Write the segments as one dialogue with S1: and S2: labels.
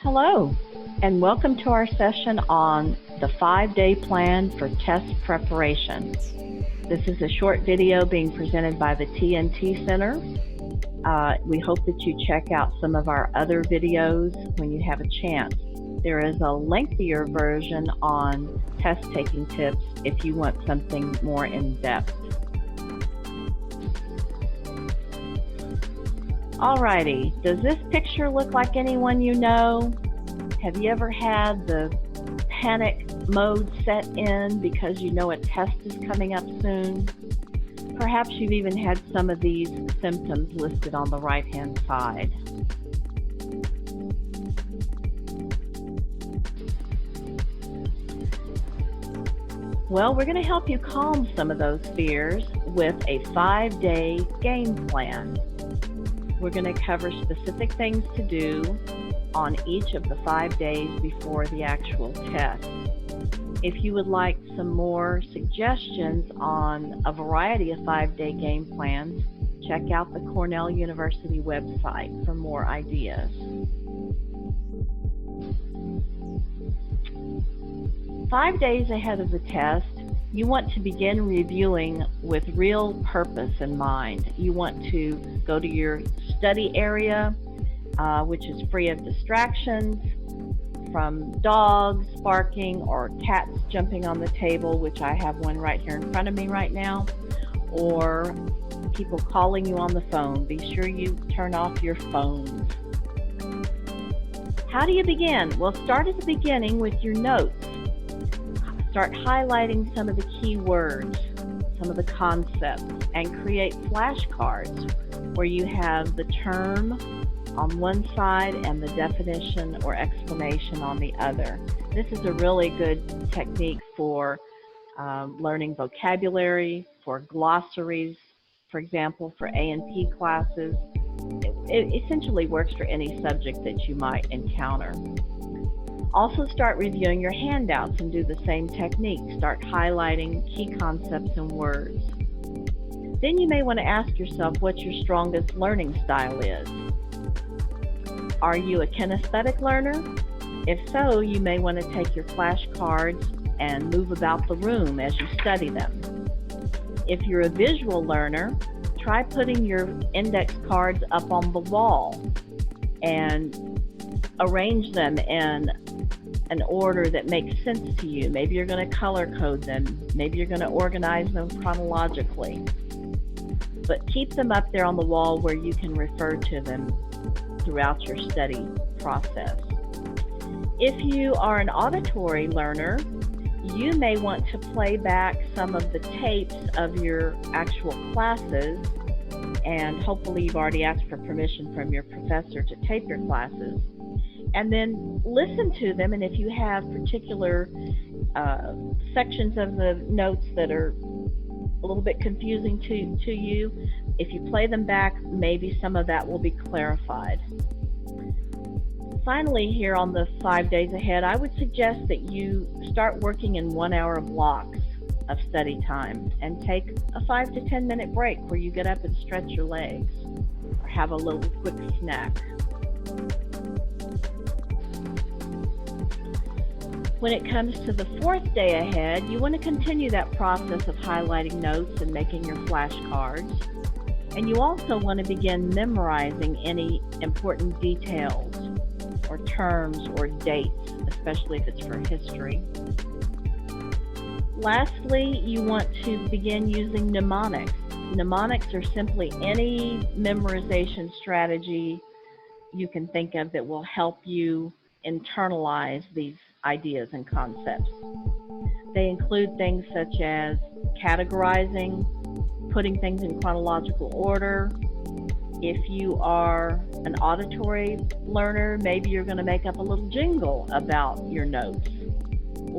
S1: Hello, and welcome to our session on the 5-day plan for test preparation. This is a short video being presented by the TNT Center. We hope that you check out some of our other videos when you have a chance. There is a lengthier version on test taking tips if you want something more in-depth. Alrighty, does this picture look like anyone you know? Have you ever had the panic mode set in because you know a test is coming up soon? Perhaps you've even had some of these symptoms listed on the right-hand side. Well, we're going to help you calm some of those fears with a 5-day game plan. We're going to cover specific things to do on each of the 5 days before the actual test. If you would like some more suggestions on a variety of 5-day game plans, check out the Cornell University website for more ideas. 5 days ahead of the test, you want to begin reviewing with real purpose in mind. You want to go to your study area, which is free of distractions from dogs barking or cats jumping on the table, which I have one right here in front of me right now, or people calling you on the phone. Be sure you turn off your phones. How do you begin? Well, start at the beginning with your notes. Start highlighting some of the key words, some of the concepts, and create flashcards where you have the term on one side and the definition or explanation on the other. This is a really good technique for learning vocabulary, for glossaries, for example, for A&P classes. It essentially works for any subject that you might encounter. Also start reviewing your handouts and do the same technique. Start highlighting key concepts and words. Then you may want to ask yourself what your strongest learning style is. Are you a kinesthetic learner? If so, you may want to take your flashcards and move about the room as you study them. If you're a visual learner, try putting your index cards up on the wall and arrange them in an order that makes sense to you. Maybe you're going to color code them. Maybe you're going to organize them chronologically. But keep them up there on the wall where you can refer to them throughout your study process. If you are an auditory learner, you may want to play back some of the tapes of your actual classes, and hopefully you've already asked for permission from your professor to tape your classes, and then listen to them. And if you have particular sections of the notes that are a little bit confusing to you, if you play them back, maybe some of that will be clarified. Finally, here on the 5 days ahead, I would suggest that you start working in 1-hour blocks of study time and take a 5 to 10 minute break where you get up and stretch your legs or have a little quick snack. When it comes to the 4th day ahead, you want to continue that process of highlighting notes and making your flashcards. And you also want to begin memorizing any important details or terms or dates, especially if it's for history. Lastly, you want to begin using mnemonics. Mnemonics are simply any memorization strategy you can think of that will help you internalize these ideas and concepts. They include things such as categorizing, putting things in chronological order. If you are an auditory learner, maybe you're going to make up a little jingle about your notes.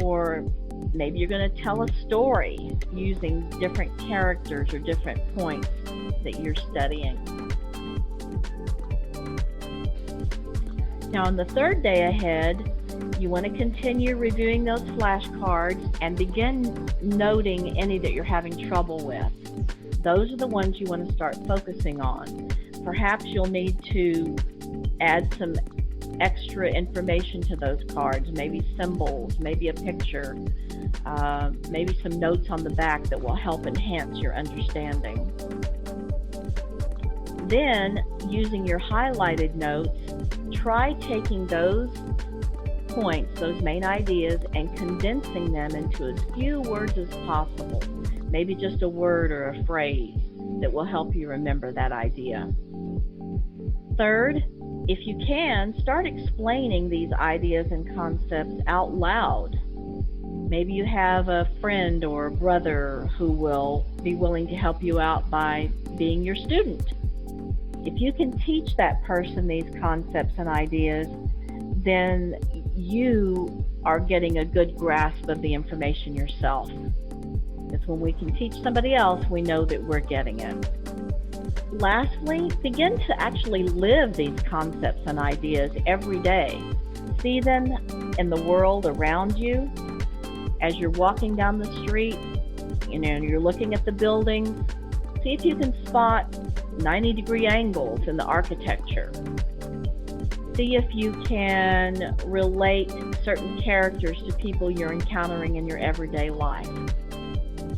S1: Or maybe you're going to tell a story using different characters or different points that you're studying. Now on the 3rd day ahead, you want to continue reviewing those flashcards and begin noting any that you're having trouble with. Those are the ones you want to start focusing on. Perhaps you'll need to add some extra information to those cards, maybe symbols, maybe a picture, maybe some notes on the back that will help enhance your understanding. Then, using your highlighted notes, try taking those points, those main ideas, and condensing them into as few words as possible. Maybe just a word or a phrase that will help you remember that idea. Third, if you can, start explaining these ideas and concepts out loud. Maybe you have a friend or a brother who will be willing to help you out by being your student. If you can teach that person these concepts and ideas, then you are getting a good grasp of the information yourself. Because when we can teach somebody else, we know that we're getting it. Lastly, begin to actually live these concepts and ideas every day. See them in the world around you. As you're walking down the street, and you're looking at the buildings, see if you can spot 90-degree angles in the architecture. See if you can relate certain characters to people you're encountering in your everyday life.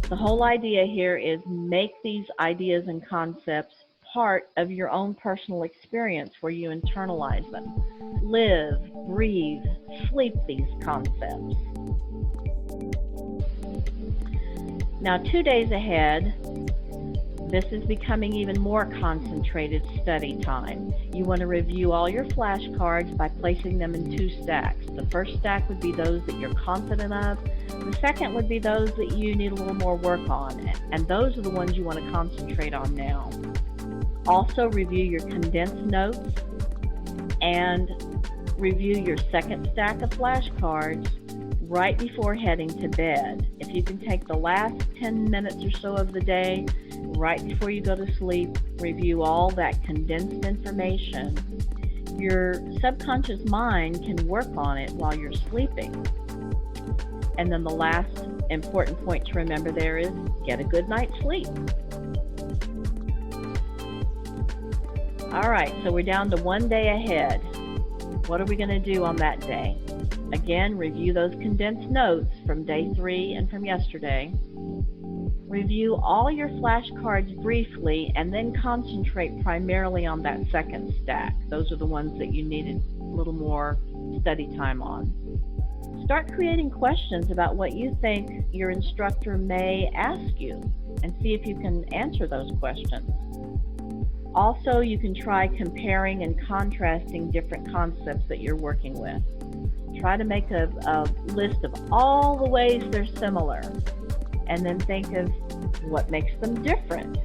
S1: The whole idea here is make these ideas and concepts part of your own personal experience where you internalize them. Live, breathe, sleep these concepts. Now, 2 days ahead, this is becoming even more concentrated study time. You want to review all your flashcards by placing them in 2 stacks. The first stack would be those that you're confident of. The second would be those that you need a little more work on, and those are the ones you want to concentrate on now. Also, review your condensed notes and review your second stack of flashcards right before heading to bed. If you can take the last 10 minutes or so of the day, right before you go to sleep, review all that condensed information. Your subconscious mind can work on it while you're sleeping. And then the last important point to remember there is get a good night's sleep. All right, so we're down to 1 day ahead. What are we going to do on that day? Again, review those condensed notes from day 3 and from yesterday. Review all your flashcards briefly and then concentrate primarily on that second stack. Those are the ones that you needed a little more study time on. Start creating questions about what you think your instructor may ask you and see if you can answer those questions. Also, you can try comparing and contrasting different concepts that you're working with. Try to make a list of all the ways they're similar and then think of what makes them different.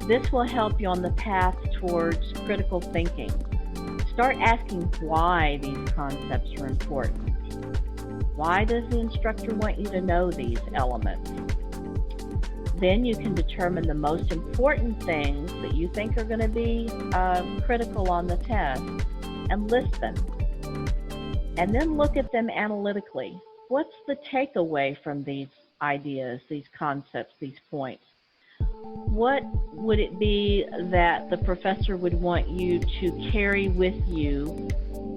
S1: This will help you on the path towards critical thinking. Start asking why these concepts are important. Why does the instructor want you to know these elements? Then you can determine the most important things that you think are going to be critical on the test and list them. And then look at them analytically. What's the takeaway from these ideas, these concepts, these points? What would it be that the professor would want you to carry with you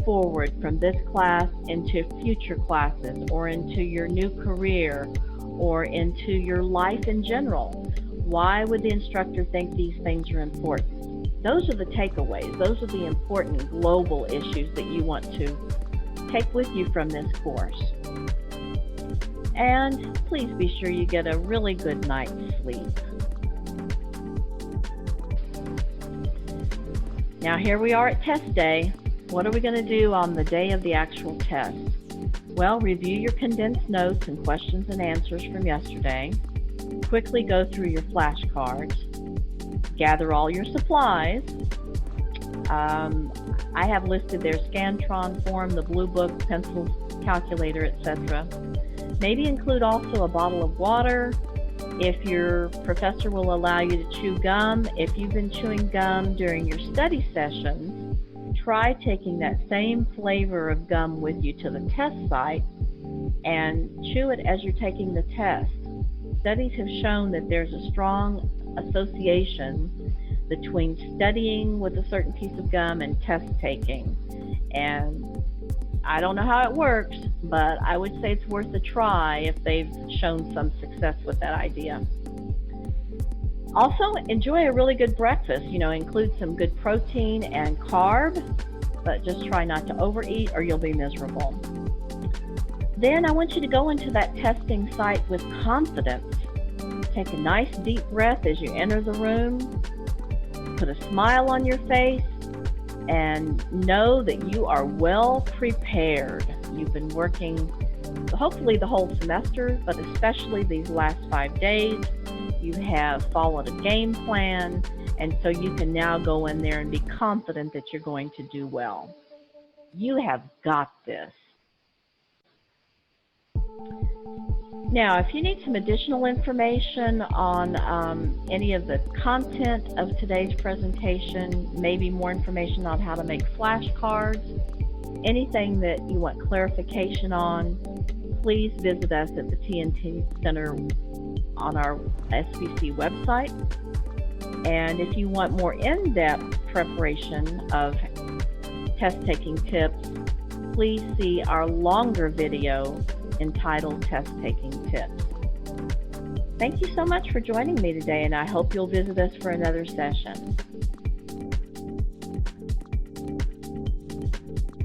S1: forward from this class into future classes or into your new career or into your life in general? Why would the instructor think these things are important? Those are the takeaways. Those are the important global issues that you want to take with you from this course. And please be sure you get a really good night's sleep. Now here we are at test day. What are we going to do on the day of the actual test? Well, review your condensed notes and questions and answers from yesterday. Quickly go through your flashcards. Gather all your supplies. I have listed their Scantron form, the blue book, pencils, calculator, etc. Maybe include also a bottle of water. If your professor will allow you to chew gum, if you've been chewing gum during your study sessions, try taking that same flavor of gum with you to the test site and chew it as you're taking the test. Studies have shown that there's a strong association between studying with a certain piece of gum and test taking. And I don't know how it works, but I would say it's worth a try if they've shown some success with that idea. Also, enjoy a really good breakfast. Include some good protein and carb, but just try not to overeat or you'll be miserable. Then I want you to go into that testing site with confidence. Take a nice deep breath as you enter the room. Put a smile on your face and know that you are well prepared. You've been working hopefully the whole semester, but especially these last 5 days. You have followed a game plan, and so you can now go in there and be confident that you're going to do well. You have got this. Now, if you need some additional information on any of the content of today's presentation, maybe more information on how to make flashcards, anything that you want clarification on, please visit us at the TNT Center on our SBC website. And if you want more in-depth preparation of test-taking tips, please see our longer video entitled Test Taking Tips. Thank you so much for joining me today, and I hope you'll visit us for another session.